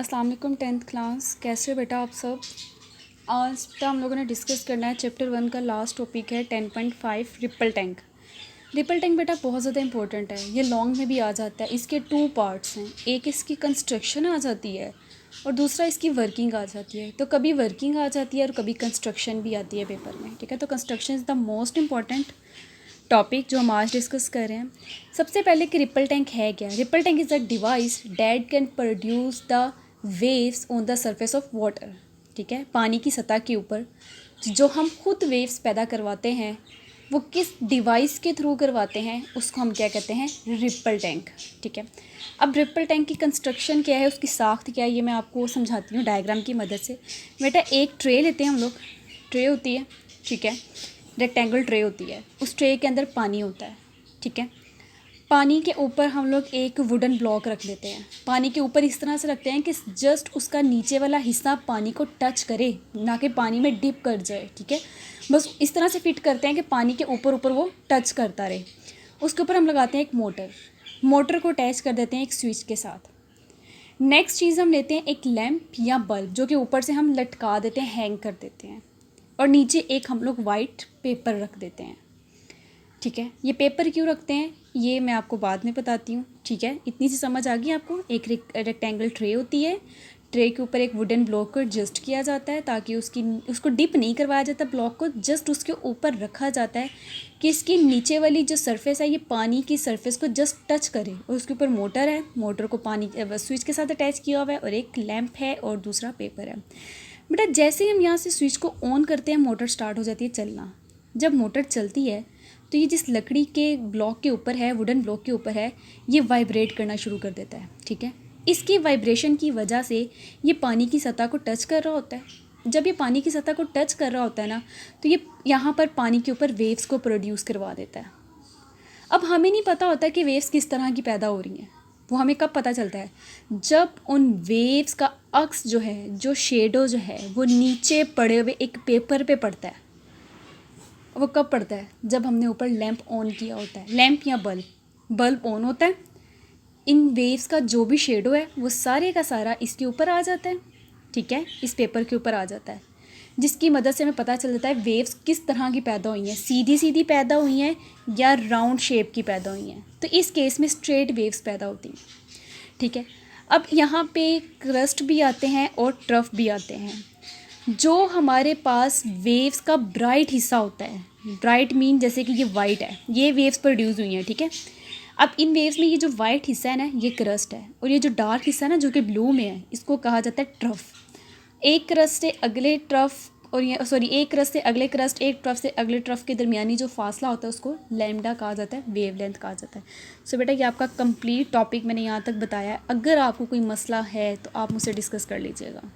अस्सलाम वालेकुम 10th class. कैसे हो बेटा आप सब। आज बेटा हम लोगों ने डिस्कस करना है चैप्टर 1 का लास्ट टॉपिक है 10.5 रिपल टैंक। रिपल टैंक बेटा बहुत ज़्यादा इंपॉर्टेंट है, ये लॉन्ग में भी आ जाता है। इसके 2 पार्ट्स हैं, एक इसकी कंस्ट्रक्शन आ जाती है और दूसरा इसकी वर्किंग आ जाती है। तो कभी वर्किंग आ जाती है और कभी कंस्ट्रक्शन भी आती है पेपर में, ठीक है। तो construction is the most important topic जो हम आज डिस्कस कर रहे हैं। सबसे पहले कि रिपल टैंक है क्या। Ripple tank is a device that can produce the waves on the surface of water, ठीक है। पानी की सतह के ऊपर जो हम खुद वेव्स पैदा करवाते हैं वो किस डिवाइस के थ्रू करवाते हैं, उसको हम क्या कहते हैं, रिपल टैंक, ठीक है। अब रिपल टैंक की कंस्ट्रक्शन क्या है, उसकी साख्त क्या है, ये मैं आपको समझाती हूँ डायग्राम की मदद से। बेटा एक ट्रे लेते हैं हम लोग, ट्रे होती है, ठीक है, रेक्टेंगल ट्रे होती है। उस ट्रे के अंदर पानी होता है, ठीक है। पानी के ऊपर हम लोग एक वुडन ब्लॉक रख लेते हैं। पानी के ऊपर इस तरह से रखते हैं कि जस्ट उसका नीचे वाला हिस्सा पानी को टच करे, ना कि पानी में डिप कर जाए, ठीक है। बस इस तरह से फिट करते हैं कि पानी के ऊपर ऊपर वो टच करता रहे। उसके ऊपर हम लगाते हैं एक मोटर को अटैच कर देते हैं एक स्विच के साथ। नेक्स्ट चीज़ हम लेते हैं एक लैंप या बल्ब, जो कि ऊपर से हम लटका देते हैं, हैंग कर देते हैं। और नीचे एक हम लोग वाइट पेपर रख देते हैं, ठीक है। ये पेपर क्यों रखते हैं ये मैं आपको बाद में बताती हूँ, ठीक है। इतनी सी समझ आ गई आपको। एक रेक्टेंगल ट्रे होती है, ट्रे के ऊपर एक वुडन ब्लॉक को एडजस्ट किया जाता है ताकि उसको डिप नहीं करवाया जाता ब्लॉक को, जस्ट उसके ऊपर रखा जाता है कि इसकी नीचे वाली जो सरफेस है ये पानी की सरफेस को जस्ट टच करे। और उसके ऊपर मोटर है, मोटर को पानी स्विच के साथ अटैच किया हुआ है, और एक लैंप है और दूसरा पेपर है। बेटा जैसे ही हम यहाँ से स्विच को ऑन करते हैं मोटर स्टार्ट हो जाती है चलना। जब मोटर चलती है तो ये जिस लकड़ी के ब्लॉक के ऊपर है, वुडन ब्लॉक के ऊपर है, ये वाइब्रेट करना शुरू कर देता है, ठीक है। इसकी वाइब्रेशन की वजह से ये पानी की सतह को टच कर रहा होता है। जब ये पानी की सतह को टच कर रहा होता है ना, तो ये यहाँ पर पानी के ऊपर वेव्स को प्रोड्यूस करवा देता है। अब हमें नहीं पता होता कि वेव्स किस तरह की पैदा हो रही हैं। वो हमें कब पता चलता है, जब उन वेव्स का अक्स जो है, जो शेडो जो है, वो नीचे पड़े हुए एक पेपर पे पड़ता है। वो कब पड़ता है, जब हमने ऊपर लैंप ऑन किया होता है, लैंप या बल्ब ऑन होता है। इन वेव्स का जो भी शेडो है वो सारे का सारा इसके ऊपर आ जाता है, ठीक है, इस पेपर के ऊपर आ जाता है, जिसकी मदद से हमें पता चल जाता है वेव्स किस तरह की पैदा हुई हैं, सीधी सीधी पैदा हुई हैं या राउंड शेप की पैदा हुई हैं। तो इस केस में स्ट्रेट वेव्स पैदा होती हैं, ठीक है। अब यहाँ पे क्रस्ट भी आते हैं और ट्रफ भी आते हैं। जो हमारे पास वेव्स का ब्राइट हिस्सा होता है, ब्राइट मीन जैसे कि ये वाइट है, ये वेव्स प्रोड्यूस हुई हैं, ठीक है। अब इन वेव्स में ये जो वाइट हिस्सा है ना, ये क्रस्ट है, और ये जो डार्क हिस्सा है ना जो कि ब्लू में है, इसको कहा जाता है ट्रफ। एक क्रस्ट से अगले ट्रफ और ये एक क्रस्ट से अगले क्रस्ट, एक ट्रफ से अगले ट्रफ के दरमियानी जो फासला होता है उसको लैम्डा कहा जाता है, वेवलेंथ कहा जाता है। सो बेटा ये आपका कंप्लीट टॉपिक मैंने यहाँ तक बताया है। अगर आपको कोई मसला है तो आप मुझसे डिस्कस कर लीजिएगा।